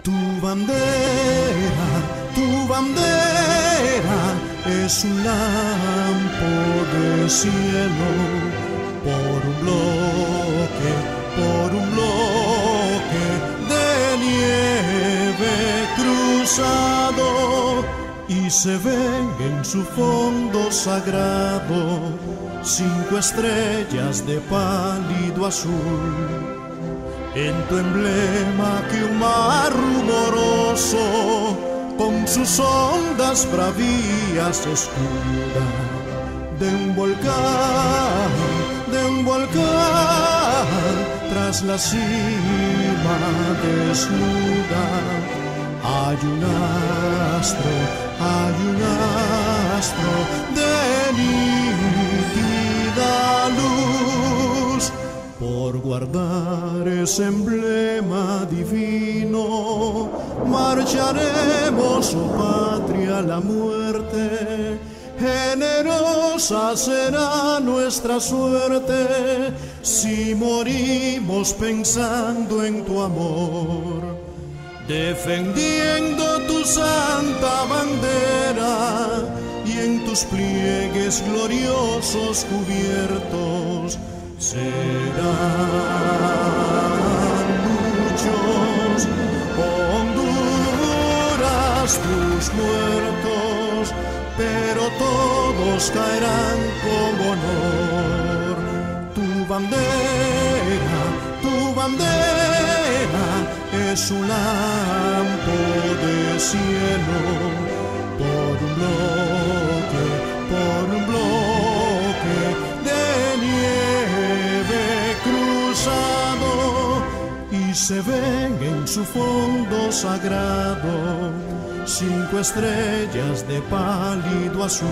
Tu bandera es un lampo de cielo por un bloque de nieve cruzado, y se ven en su fondo sagrado 5 estrellas de pálido azul. En tu emblema que un mar rumoroso con sus ondas bravías escuda, de un volcán tras la cima desnuda. Hay un astro de nítida luz. Por guardar ese emblema divino, marcharemos, oh patria, a la muerte. Generosa será nuestra suerte si morimos pensando en tu amor, defendiendo tu santa bandera, y en tus pliegues gloriosos cubiertos serán muchos, Honduras, tus muertos, pero todos caerán con honor. Tu bandera es un lampo de cielo por un bloque de nieve cruzado, y se ven en su fondo sagrado 5 estrellas de pálido azul.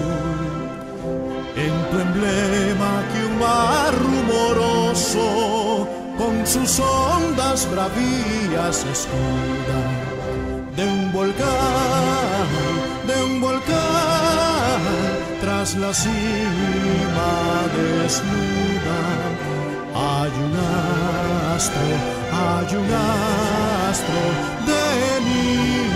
En tu emblema que un mar rumoroso con sus ondas bravías escuda, de un volcán tras la cima desnuda. Hay un astro de nieve